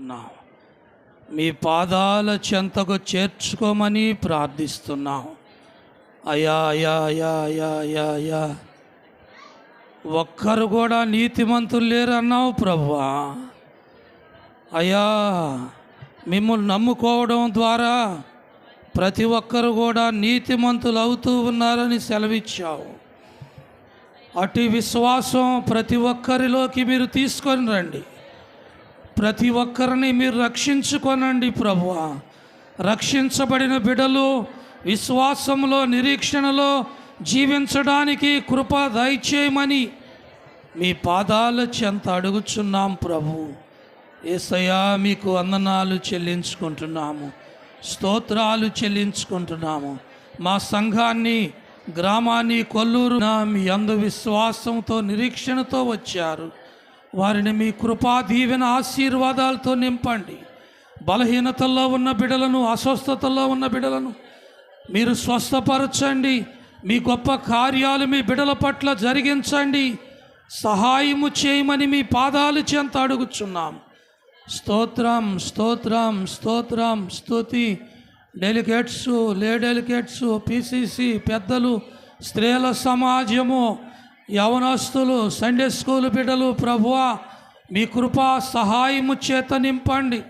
వేడుకుంటున్నాం. మీ పాదాల చెంతకు చేర్చుకోమని ప్రార్థిస్తున్నాం. అయా అయా అయా అయా అయా అయా ఒక్కరు కూడా నీతిమంతులు లేరన్నావు ప్రభువా. అయ్యా, మిమ్మల్ని నమ్ముకోవడం ద్వారా ప్రతి ఒక్కరు కూడా నీతిమంతులు అవుతూ ఉన్నారని సెలవిచ్చావు. అటు విశ్వాసం ప్రతి ఒక్కరిలోకి మీరు తీసుకొని రండి. ప్రతి ఒక్కరిని మీరు రక్షించుకొనండి ప్రభువా. రక్షించబడిన బిడ్డలు విశ్వాసంలో నిరీక్షణలో జీవించడానికి కృప దయచేయమని మీ పాదాల చెంత అడుగుచున్నాం ప్రభు. యేసయ్యా, మీకు వందనాలు చెల్లించుకుంటున్నాము, స్తోత్రాలు చెల్లించుకుంటున్నాము. మా సంఘాన్ని, గ్రామాన్ని, కొల్లూరు మీ యందు విశ్వాసంతో నిరీక్షణతో వచ్చారు. వారిని మీ కృపా దీవెన ఆశీర్వాదాలతో నింపండి. బలహీనతల్లో ఉన్న బిడ్డలను, అస్వస్థతల్లో ఉన్న బిడ్డలను మీరు స్వస్థపరచండి. మీ గొప్ప కార్యాలు మీ బిడ్డల పట్ల జరిగించండి. సహాయము చేయమని మీ పాదాలు చెంత అడుగుచున్నాం. స్తోత్రం స్తోత్రం స్తోత్రం స్తుతి. డెలిగేట్స్, లే డెలిగేట్స్, పిసిసి పెద్దలు, స్త్రీల సమాజము, యవనస్తులు, సండే స్కూల్ బిడ్డలు ప్రభువా, మీ కృపా సహాయము చేత నింపండి.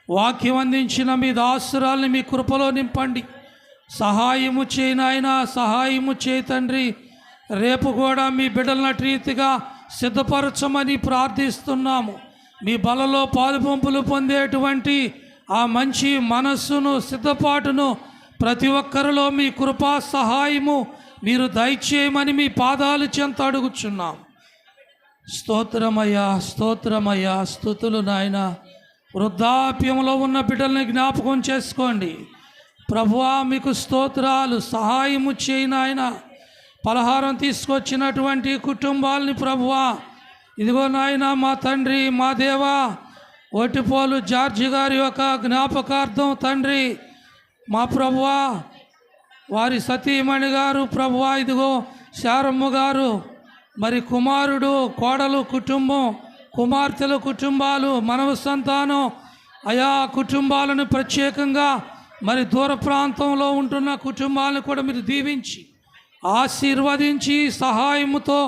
వాక్యం అందించిన మీ దాసురాల్ని మీ కృపలో నింపండి. సహాయము చేయి నాయనా, సహాయము చేయి తండ్రి. రేపు కూడా మీ బిడ్డలను రీతిగా సిద్ధపరచమని ప్రార్థిస్తున్నాము. మీ బలలో పాలుపంపులు పొందేటువంటి ఆ మంచి మనస్సును, సిద్ధపాటును ప్రతి ఒక్కరిలో మీ కృపా సహాయము మీరు దయచేయమని మీ పాదాలు చెంత అడుగుచున్నాం. స్తోత్రమయ్యా, స్తోత్రమయ్యా, స్తుతులు నాయన. వృద్ధాప్యంలో ఉన్న బిడ్డల్ని జ్ఞాపకం చేసుకోండి ప్రభువా. మీకు స్తోత్రాలు. సహాయము చేయి నాయన. పలహారం తీసుకొచ్చినటువంటి కుటుంబాలని ప్రభువా, ఇదిగో నాయన మా తండ్రి, మా దేవా, ఒటిపోలు జార్జి గారి యొక్క జ్ఞాపకార్థం తండ్రి, మా ప్రభువా, వారి సతీమణి గారు ప్రభువా, ఇదిగో శారమ్మ గారు, మరి కుమారుడు, కోడలు కుటుంబం, కుమార్తెల కుటుంబాలు, మనవ సంతానం, ఆయా కుటుంబాలను ప్రత్యేకంగా మరి దూర ప్రాంతంలో ఉంటున్న కుటుంబాలను కూడా మీరు దీవించి ఆశీర్వదించి సహాయముతో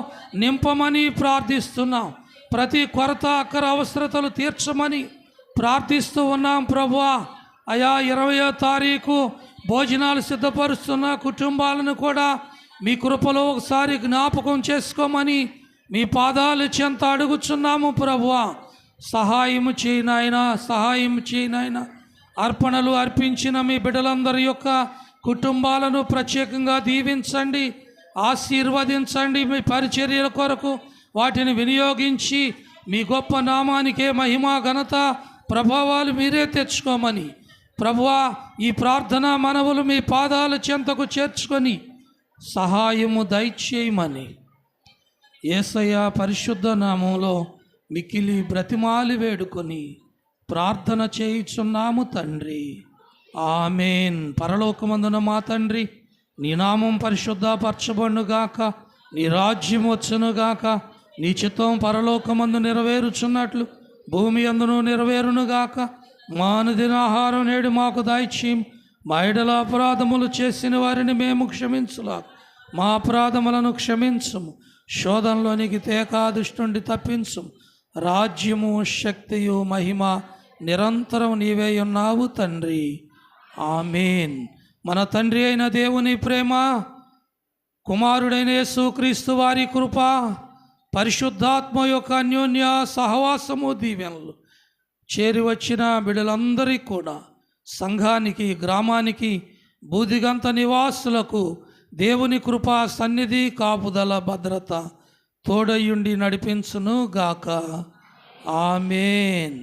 నింపమని ప్రార్థిస్తున్నాం. ప్రతి కొరత, అక్కర, అవసరతలు తీర్చమని ప్రార్థిస్తూ ఉన్నాం ప్రభువా. అయా 20వ తారీఖు భోజనాలు సిద్ధపరుస్తున్న కుటుంబాలను కూడా మీ కృపలో ఒకసారి జ్ఞాపకం చేసుకోమని మీ పాదాలు చెంత అడుగుచున్నాము ప్రభువా. సహాయము చేయి నాయనా, సహాయము చేయి నాయనా. అర్పణలు అర్పించిన మీ బిడ్డలందరి యొక్క కుటుంబాలను ప్రత్యేకంగా దీవించండి, ఆశీర్వదించండి. మీ పరిచర్యల కొరకు వాటిని వినియోగించి మీ గొప్ప నామానికే మహిమ, ఘనత, ప్రభావాలు మీరే తెచ్చుకోమని ప్రభువా, ఈ ప్రార్థన మనవులు మీ పాదాల చెంతకు చేర్చుకొని సహాయము దయచేయమని యేసయ్య పరిశుద్ధ నామంలో మిక్కిలి బ్రతిమాలి వేడుకొని ప్రార్థన చేయుచున్నాము తండ్రి. ఆమేన్. పరలోకమందున మా తండ్రి, నీ నామం పరిశుద్ధపరచబడునుగాక, నీ రాజ్యం వచ్చునుగాక, నీ చిత్తం పరలోకమందు నెరవేరుచున్నట్లు భూమి అందును నెరవేరునుగాక. మా అనుదిన ఆహారం నేడు మాకు దయచేయం. మా ఎడల అపరాధములు చేసిన వారిని మేము క్షమించులా, మా అపరాధములను క్షమించుము. శోధనలోనికి తేకా దుష్టుని తప్పించుము. రాజ్యము, శక్తియు, మహిమ నిరంతరం నీవే ఉన్నావు తండ్రి. ఆమేన్. మన తండ్రి అయిన దేవుని ప్రేమ, కుమారుడైన యేసుక్రీస్తు వారి కృప, పరిశుద్ధాత్మ యొక్క అన్యోన్య సహవాసము, దీవెనలు చేరి వచ్చిన బిడ్డలందరికీ కూడా, సంఘానికి, గ్రామానికి, బూదిగంత నివాసులకు దేవుని కృప, సన్నిధి, కాపుదల, భద్రత తోడయుండి నడిపించును గాక. ఆమేన్.